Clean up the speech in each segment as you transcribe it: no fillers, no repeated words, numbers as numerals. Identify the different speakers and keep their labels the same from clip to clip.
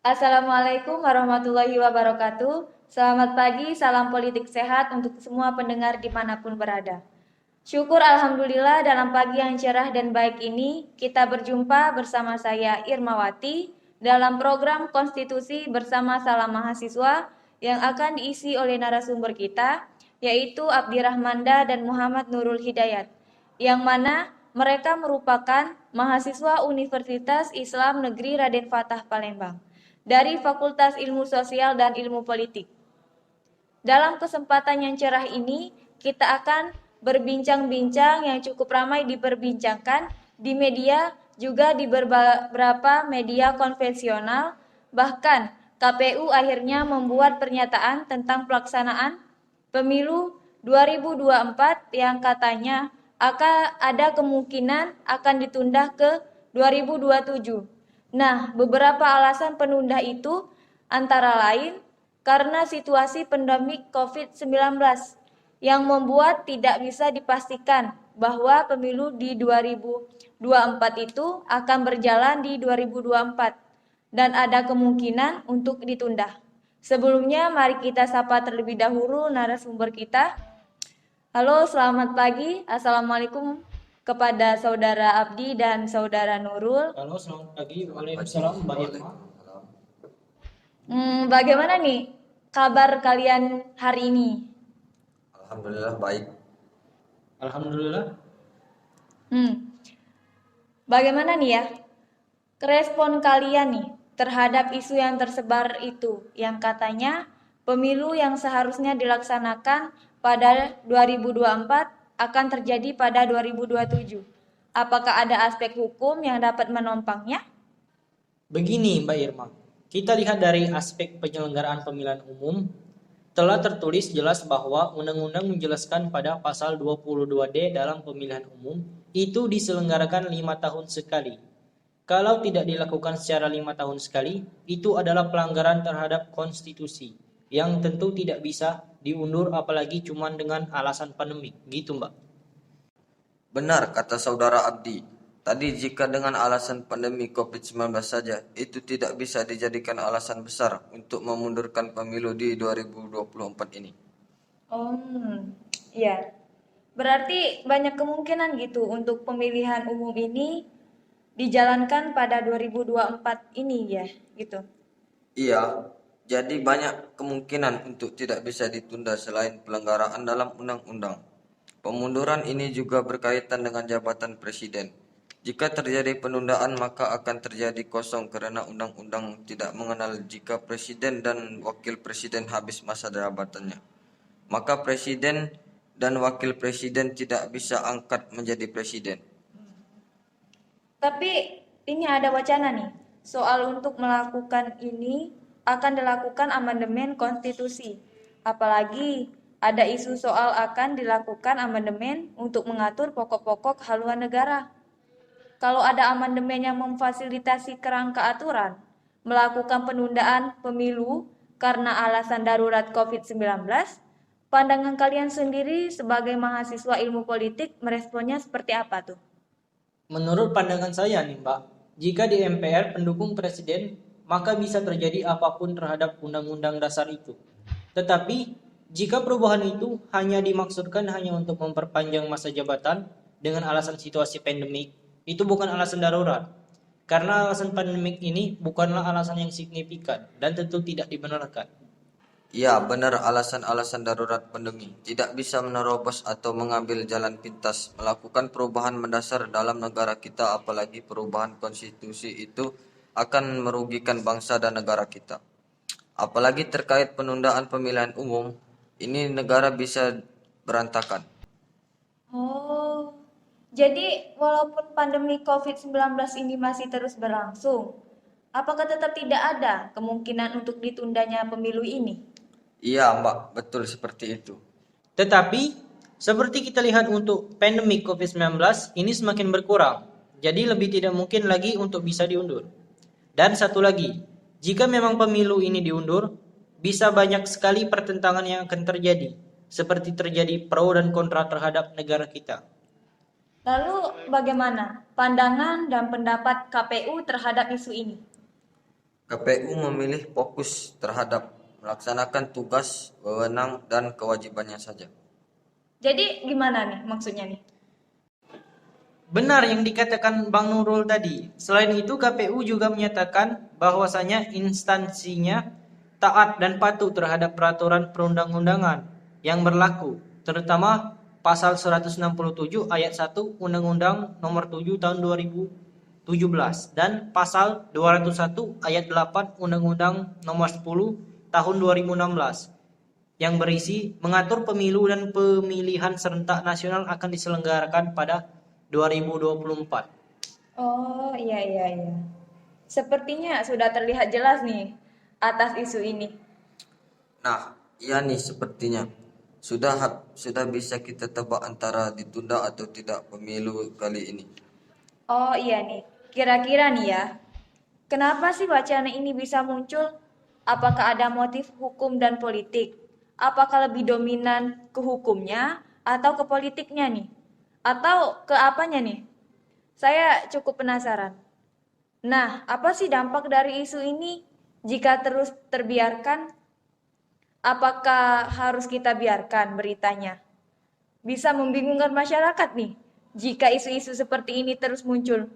Speaker 1: Assalamualaikum warahmatullahi wabarakatuh. Selamat pagi, salam politik sehat untuk semua pendengar dimanapun berada. Syukur Alhamdulillah dalam pagi yang cerah dan baik ini kita berjumpa bersama saya Irmawati dalam program Konstitusi bersama Salam Mahasiswa yang akan diisi oleh narasumber kita yaitu Abdi Rahmanda dan Muhammad Nurul Hidayat yang mana mereka merupakan mahasiswa Universitas Islam Negeri Raden Fatah Palembang dari Fakultas Ilmu Sosial dan Ilmu Politik. Dalam kesempatan yang cerah ini, kita akan berbincang-bincang yang cukup ramai diperbincangkan di media, juga di beberapa media konvensional. Bahkan KPU akhirnya membuat pernyataan tentang pelaksanaan pemilu 2024 yang katanya akan ada kemungkinan akan ditunda ke 2027. Nah, beberapa alasan penunda itu antara lain karena situasi pandemi COVID-19 yang membuat tidak bisa dipastikan bahwa pemilu di 2024 itu akan berjalan di 2024 dan ada kemungkinan untuk ditunda. Sebelumnya mari kita sapa terlebih dahulu narasumber kita. Halo, selamat pagi. Assalamualaikum kepada saudara Abdi dan saudara Nurul.
Speaker 2: Halo, selamat pagi. Waalaikumsalam, Mbak Irma.
Speaker 1: Bagaimana nih kabar kalian hari ini?
Speaker 3: Alhamdulillah baik.
Speaker 2: Alhamdulillah.
Speaker 1: Hmm, Bagaimana nih ya respon kalian nih terhadap isu yang tersebar itu yang katanya pemilu yang seharusnya dilaksanakan pada 2024 akan terjadi pada 2027. Apakah ada aspek hukum yang dapat menopangnya?
Speaker 2: Begini, Mbak Irma. Kita lihat dari aspek penyelenggaraan pemilihan umum, telah tertulis jelas bahwa Undang-Undang menjelaskan pada pasal 22D dalam pemilihan umum itu diselenggarakan 5 tahun sekali. Kalau tidak dilakukan secara 5 tahun sekali, itu adalah pelanggaran terhadap konstitusi yang tentu tidak bisa diundur apalagi cuma dengan alasan pandemik. Gitu, Mbak.
Speaker 3: Benar kata saudara Abdi. Tadi jika dengan alasan pandemi COVID-19 saja, itu tidak bisa dijadikan alasan besar untuk memundurkan pemilu di 2024 ini.
Speaker 1: Iya. Berarti banyak kemungkinan gitu untuk pemilihan umum ini dijalankan pada 2024 ini ya, gitu.
Speaker 3: Iya, jadi banyak kemungkinan untuk tidak bisa ditunda selain pelanggaran dalam undang-undang. Pemunduran ini juga berkaitan dengan jabatan presiden. Jika terjadi penundaan maka akan terjadi kosong karena undang-undang tidak mengenal jika presiden dan wakil presiden habis masa jabatannya. Maka presiden dan wakil presiden tidak bisa angkat menjadi presiden.
Speaker 1: Tapi ini ada wacana nih, soal untuk melakukan ini akan dilakukan amandemen konstitusi. Apalagi ada isu soal akan dilakukan amandemen untuk mengatur pokok-pokok haluan negara. Kalau ada amandemen yang memfasilitasi kerangka aturan, melakukan penundaan pemilu karena alasan darurat COVID-19, pandangan kalian sendiri sebagai mahasiswa ilmu politik meresponnya seperti apa tuh?
Speaker 2: Menurut pandangan saya nih Mbak, jika di MPR pendukung presiden, maka bisa terjadi apapun terhadap undang-undang dasar itu. Tetapi, jika perubahan itu hanya dimaksudkan hanya untuk memperpanjang masa jabatan dengan alasan situasi pandemik, itu bukan alasan darurat. Karena alasan pandemik ini bukanlah alasan yang signifikan dan tentu tidak dibenarkan.
Speaker 3: Ya, benar alasan-alasan darurat pandemi tidak bisa menerobos atau mengambil jalan pintas melakukan perubahan mendasar dalam negara kita apalagi perubahan konstitusi itu akan merugikan bangsa dan negara kita. Apalagi terkait penundaan pemilihan umum, ini negara bisa berantakan.
Speaker 1: Oh, jadi walaupun pandemi COVID-19 ini masih terus berlangsung, apakah tetap tidak ada kemungkinan untuk ditundanya pemilu ini?
Speaker 3: Iya, Mbak, betul seperti itu.
Speaker 2: Tetapi, seperti kita lihat untuk pandemi COVID-19 ini semakin berkurang, jadi lebih tidak mungkin lagi untuk bisa diundur. Dan satu lagi, jika memang pemilu ini diundur, bisa banyak sekali pertentangan yang akan terjadi, seperti terjadi pro dan kontra terhadap negara kita.
Speaker 1: Lalu bagaimana pandangan dan pendapat KPU terhadap isu ini?
Speaker 3: KPU memilih fokus terhadap melaksanakan tugas, wewenang, dan kewajibannya saja.
Speaker 1: Jadi gimana nih maksudnya nih?
Speaker 2: Benar yang dikatakan Bang Nurul tadi. Selain itu, KPU juga menyatakan bahwasanya instansinya taat dan patuh terhadap peraturan perundang-undangan yang berlaku, terutama pasal 167 ayat 1 Undang-Undang Nomor 7 Tahun 2017 dan pasal 201 ayat 8 Undang-Undang Nomor 10 Tahun 2016 yang berisi mengatur pemilu dan pemilihan serentak nasional akan diselenggarakan pada 2024.
Speaker 1: Oh, iya. Sepertinya sudah terlihat jelas nih atas isu ini.
Speaker 3: Nah, iya nih sepertinya. Sudah bisa kita tebak antara ditunda atau tidak pemilu kali ini.
Speaker 1: Oh iya nih, kira-kira nih ya, kenapa sih wacana ini bisa muncul? Apakah ada motif hukum dan politik? Apakah lebih dominan ke hukumnya atau ke politiknya nih? Atau ke apanya nih? Saya cukup penasaran. Nah, apa sih dampak dari isu ini jika terus terbiarkan? Apakah harus kita biarkan beritanya? Bisa membingungkan masyarakat nih jika isu-isu seperti ini terus muncul.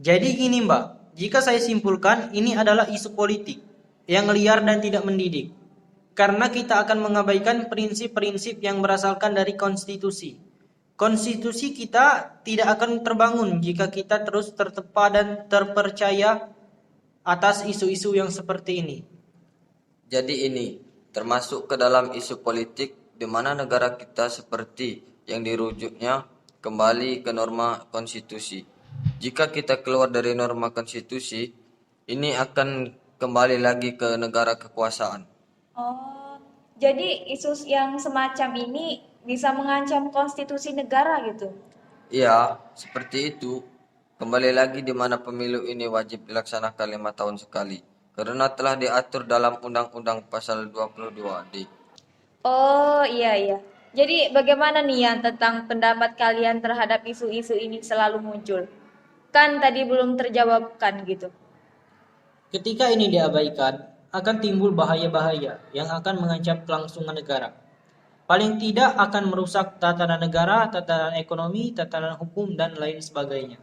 Speaker 2: Jadi gini Mbak, jika saya simpulkan ini adalah isu politik yang liar dan tidak mendidik. Karena kita akan mengabaikan prinsip-prinsip yang berasalkan dari konstitusi. Konstitusi kita tidak akan terbangun jika kita terus tertepa dan terpercaya atas isu-isu yang seperti ini.
Speaker 3: Jadi ini termasuk ke dalam isu politik di mana negara kita seperti yang dirujuknya kembali ke norma konstitusi. Jika kita keluar dari norma konstitusi, ini akan kembali lagi ke negara kekuasaan.
Speaker 1: Oh, jadi isu yang semacam ini bisa mengancam konstitusi negara gitu.
Speaker 3: Iya, seperti itu. Kembali lagi di mana pemilu ini wajib dilaksanakan 5 tahun sekali. Karena telah diatur dalam Undang-Undang Pasal 22D.
Speaker 1: Oh iya. Jadi bagaimana nih yang tentang pendapat kalian terhadap isu-isu ini selalu muncul? Kan tadi belum terjawabkan gitu.
Speaker 2: Ketika ini diabaikan, akan timbul bahaya-bahaya yang akan mengancam kelangsungan negara. Paling tidak akan merusak tatanan negara, tatanan ekonomi, tatanan hukum, dan lain sebagainya.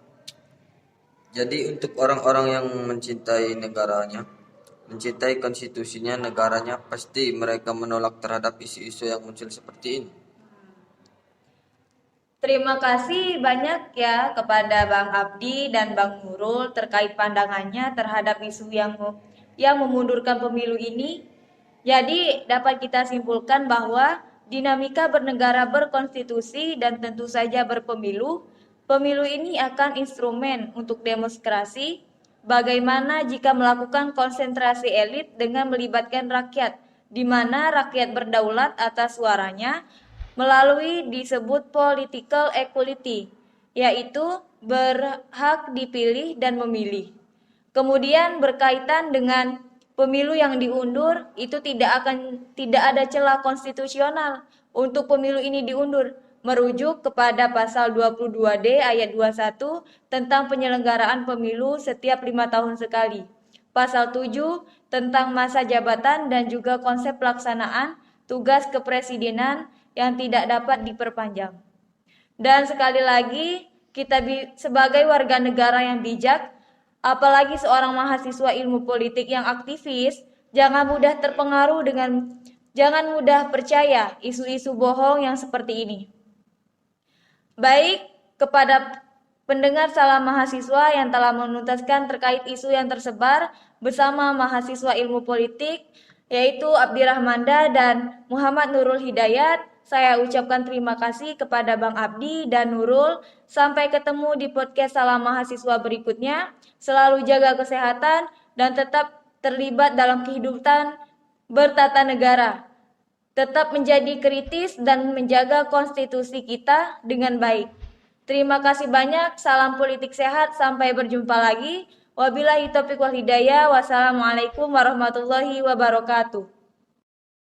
Speaker 3: Jadi untuk orang-orang yang mencintai negaranya, mencintai konstitusinya negaranya, pasti mereka menolak terhadap isu-isu yang muncul seperti ini.
Speaker 1: Terima kasih banyak ya kepada Bang Abdi dan Bang Nurul terkait pandangannya terhadap isu yang memundurkan pemilu ini. Jadi dapat kita simpulkan bahwa dinamika bernegara berkonstitusi dan tentu saja berpemilu, pemilu ini akan instrumen untuk demokrasi. Bagaimana jika melakukan konsentrasi elit dengan melibatkan rakyat, di mana rakyat berdaulat atas suaranya melalui disebut political equality, yaitu berhak dipilih dan memilih. Kemudian berkaitan dengan pemilu yang diundur, itu tidak ada celah konstitusional untuk pemilu ini diundur, merujuk kepada pasal 22D ayat 21 tentang penyelenggaraan pemilu setiap 5 tahun sekali. Pasal 7 tentang masa jabatan dan juga konsep pelaksanaan tugas kepresidenan yang tidak dapat diperpanjang. Dan sekali lagi, kita sebagai warga negara yang bijak, apalagi seorang mahasiswa ilmu politik yang aktivis, jangan mudah percaya isu-isu bohong yang seperti ini. Baik, kepada pendengar Salam Mahasiswa yang telah menuntaskan terkait isu yang tersebar bersama mahasiswa ilmu politik, yaitu Abdi Rahmanda dan Muhammad Nurul Hidayat, saya ucapkan terima kasih kepada Bang Abdi dan Nurul. Sampai ketemu di podcast Salam Mahasiswa berikutnya. Selalu jaga kesehatan dan tetap terlibat dalam kehidupan bertata negara. Tetap menjadi kritis dan menjaga konstitusi kita dengan baik. Terima kasih banyak. Salam politik sehat. Sampai berjumpa lagi. Wabillahi taufiq wal hidayah. Wassalamualaikum warahmatullahi wabarakatuh.